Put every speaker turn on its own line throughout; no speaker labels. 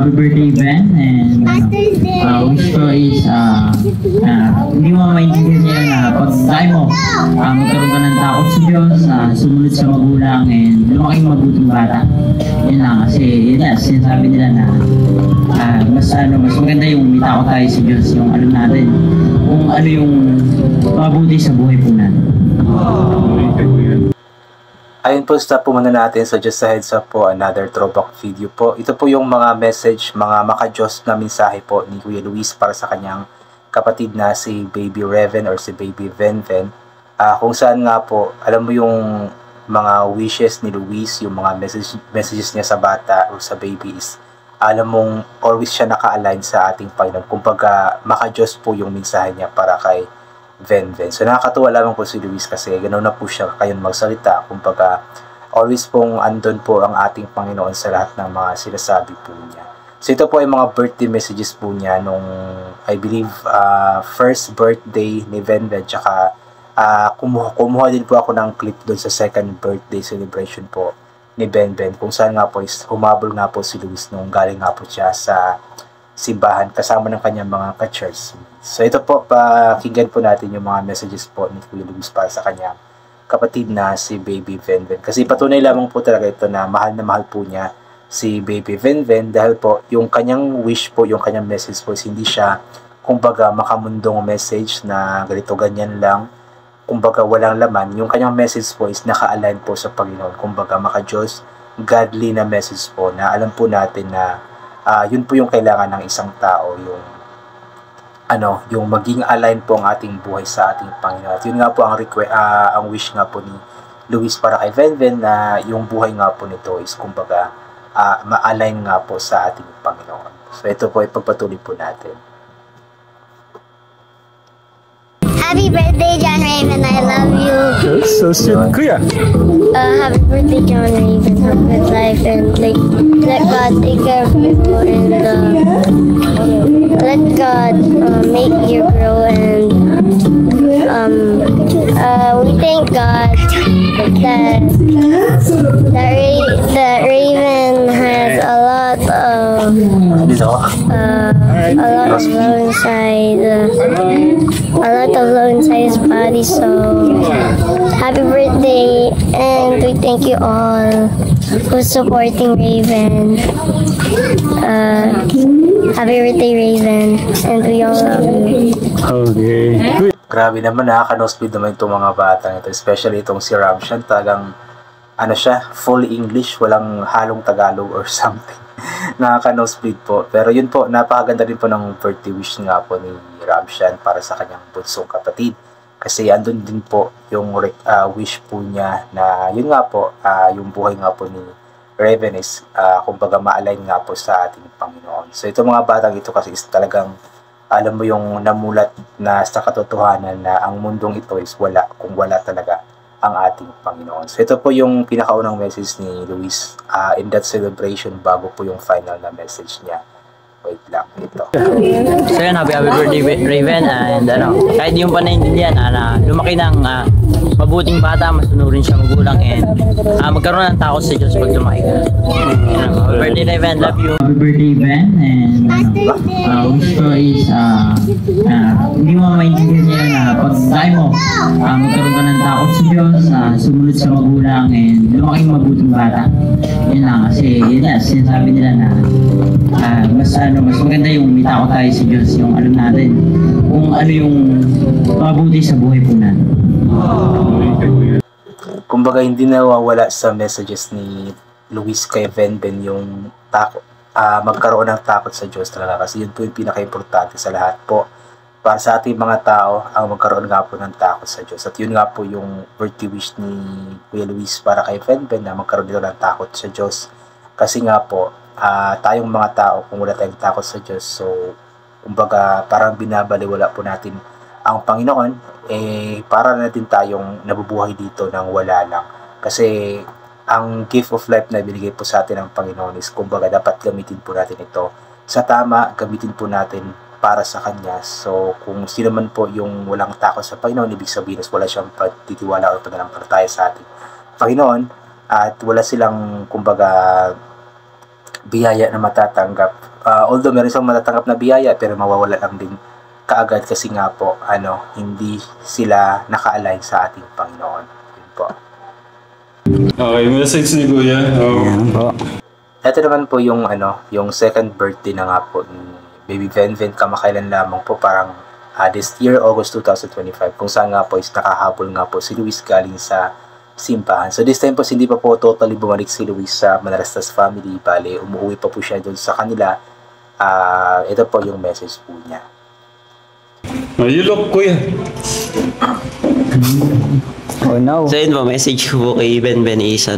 Happy birthday, Ben. And wish ko is, hindi mo maintindihan niya na pag dahil mo, magkaroon ka ng takot sa Diyos, sumunod sa magulang, and lumaking mabuting bata. Yun lang, kasi yun na, sinasabi nila na mas maganda yung may takot tayo sa Diyos, yung alam natin kung ano yung mabuti sa buhay po natin.
Ayun po, stop po muna natin. So just a heads up po, another throwback video po. Ito po yung mga message, mga maka-Diyos na mensahe po ni Kuya Luis para sa kanyang kapatid na si Baby Reven or si Baby Venven. Kung saan nga po, alam mo yung mga wishes ni Luis, yung mga messages niya sa bata o sa baby is, alam mong always siya naka-align sa ating Panginoon. Kumbaga, maka-Diyos po yung mensahe niya para kay Venven. So nakakatuwa lamang po si Luis kasi ganoon na po siya kayon magsalita. Kumbaga, always pong andun po ang ating Panginoon sa lahat ng mga sinasabi po niya. So ito po ay mga birthday messages po niya nung, I believe, first birthday ni Venven. Tsaka kumuha din po ako ng clip doon sa second birthday celebration po ni Venven. Kung saan nga po is humabol nga po si Luis nung galing nga po siya sa simbahan kasama ng kanyang mga ka-church. So ito po, pakinggan po natin yung mga messages po ni Kuya Luis para sa kanyang kapatid na si Baby Venven. Kasi patunay lamang po talaga ito na mahal po niya si Baby Venven dahil po yung kanyang wish po, yung kanyang message po is hindi siya kumbaga makamundong message na ganito ganyan lang, kumbaga walang laman. Yung kanyang message po is naka-align po sa Panginoon, kumbaga maka-Diyos, godly na message po na alam po natin na yun po yung kailangan ng isang tao, yung maging align po ang ating buhay sa ating Panginoon. At yun nga po ang wish nga po ni Luis para kay Venven na yung buhay nga po nito is kumbaga ma-align nga po sa ating Panginoon. So ito po ipagpatuloy po natin.
Happy birthday, John Raven. I love you.
That's so sweet. Kuya.
Happy birthday, John Raven. Have a good life and let God take care of people and let God make you grow and we thank God that Raven has a lot of love inside. A lot of love inside his body, so happy birthday, and we thank you all for supporting Raven. Happy birthday, Raven, and we all love you.
Okay.
Grabe naman, nakaka-nosebleed naman itong mga batang ito, especially itong si Ramshan. Talagang siya, full English, walang halong Tagalog or something. Nakaka-nosebleed po. Pero yun po, napakaganda rin po ng birthday wish nga po ni Ramshan para sa kanyang bunsong kapatid. Kasi andun din po yung wish po niya na yun nga po, yung buhay nga po ni Raven is kumbaga ma-align nga po sa ating Panginoon. So ito mga batang ito kasi is talagang alam mo yung namulat na sa katotohanan na ang mundong ito is wala kung wala talaga ang ating Panginoon. So ito po yung pinakaunang message ni Luis in that celebration bago po yung final na message niya. Wait lang, ito.
So yun, happy birthday, Raven. And kahit yung pa naintindihan lumaki ng mabuting bata, masunurin siya magulang, and magkaroon ng takot sa Diyos pag lumaki ka. Happy birthday, Raven. Love you. Happy birthday, Ben. And wish ko is hindi mo maintindihan niya na pag dahil mo, magkaroon ka ng takot sa Diyos, sumunod sa magulang, and lumaking mabuting bata. Yun lang, kasi yun na, sinasabi nila na mas maganda yung may takot tayo sa Diyos, yung alam natin kung ano yung mabuti sa buhay po natin.
Kumbaga hindi nawawala sa messages ni Luis kay Venven yung takot, magkaroon ng takot sa Diyos talaga, kasi yun po yung pinaka-importante sa lahat po para sa ating mga tao, ang magkaroon nga po ng takot sa Diyos. At yun nga po yung birthday wish ni Kuya Luis para kay Venven na magkaroon dito ng takot sa Diyos. Kasi nga po, tayong mga tao, kung wala tayong takot sa Diyos, so kumbaga parang binabaliwala po natin ang Panginoon, para natin tayong nabubuhay dito ng wala lang. Kasi ang gift of life na binigay po sa atin ng Panginoon is kumbaga dapat gamitin po natin ito sa tama, gamitin po natin para sa Kanya. So kung sino man po yung walang takot sa Panginoon, ibig sabihin is wala siyang pagtitiwala o pananampalataya sa ating Panginoon, at wala silang kumbaga biyaya na matatanggap. Although meron siyang matatanggap na biyaya, pero mawawala lang din kaagad kasi nga po, hindi sila naka-align sa ating Panginoon. Yun po.
Okay, message ni Kuya.
Ayan po.
Ito naman po yung yung second birthday na nga po ni Baby Venven, kamakailan lamang po, parang this year, August 2025, kung saan nga po is nakahabol nga po si Luis galing sa simbahan. So this time po, hindi pa po totally bumalik si Luis sa Manarastas family. Bale, umuwi pa po siya doon sa kanila. Ito po yung message po niya.
You look, Kuya.
Oh no.
So yun po, message ko po kay Ben is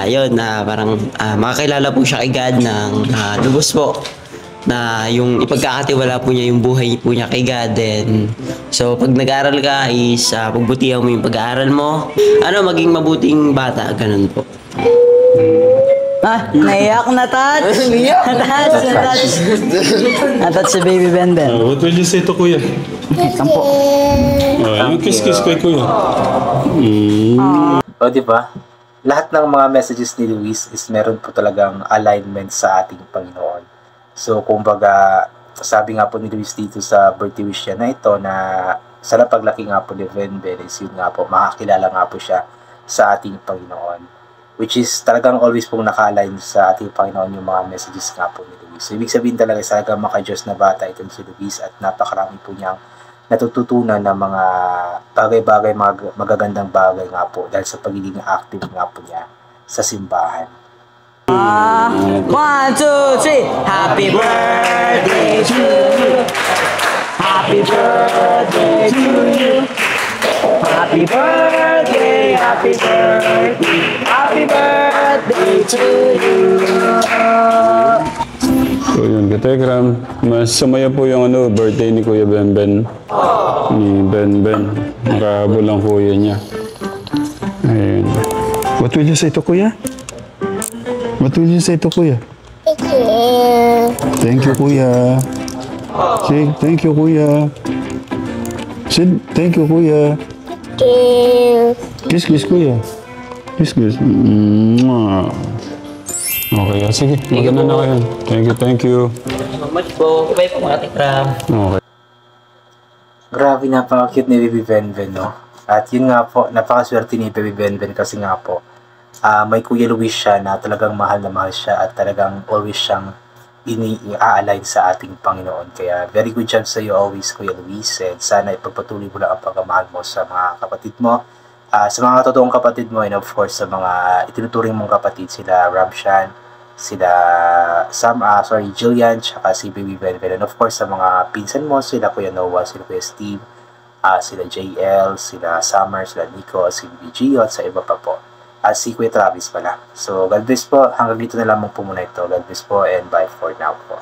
yun, parang makakilala po siya kay God ng lubos po na yung ipagkakatiwala po niya yung buhay po niya kay God. Then, so pag nag-aaral ka is pagbutihan mo yung pag-aaral mo, maging mabuting bata, ganun po.
Naiyak na touch. Na-touch si Baby Benben.
What will you say to Kuya?
Sampo.
Yung kiss-kiss kay Kuya.
O, di ba? Lahat ng mga messages ni Luis is meron po talagang alignment sa ating Panginoon. So, kumbaga, sabi nga po ni Luis dito sa birthday wish niya na ito na sa paglaki nga po ni Venben is yun nga po, makakilala nga po siya sa ating Panginoon. Which is talagang always pong naka-align sa ating Panginoon yung mga messages nga po ni Luis. So, ibig sabihin talaga talagang maka-Diyos na bata itong si Luis at napakarami po niyang natututunan ng mga bagay-bagay, magagandang bagay nga po dahil sa pagiging active nga po niya sa simbahan.
1, 2, 3. Happy birthday to you. Happy birthday to you. Happy birthday, happy birthday, happy birthday to you.
So yun, Katekram, mas sumaya po yung birthday ni Kuya Benben. Ni Benben. Makahabol ang kuya niya. Ayun. What will you say to Kuya? What will you say to Kuya? Thank you, Kuya. Say, thank you, Kuya. Say, thank you, Kuya. Kiss, kiss, Kuya. Kiss, kiss. Mwah. Okay, sige. Maganda na kayo. Thank you.
So much po. Bye po mga tikram.
Okay.
Grabe, napaka-cute ni Baby Venven, no? At yun nga po, napakaswerte ni Baby Venven kasi nga po, may Kuya Luis siya na talagang mahal na mahal siya at talagang always siyang i-align sa ating Panginoon. Kaya very good job sa iyo always, Kuya Luis, and sana ipagpatuloy mo lang ang pagmamahal mo sa mga kapatid mo, sa mga totoong kapatid mo, and of course sa mga itinuturing mong kapatid, sila Ramshan, sila Jillian, tsaka si Baby Venven, and of course sa mga pinsan mo, sila Kuya Noah, sila Kuya Steve, sila JL, sila Summer, sila Nico, si Gio, at sa iba pa po. Si Kuya Travis pala. So, God bless po. Hanggang dito na lamang po muna ito. God bless po and bye for now po.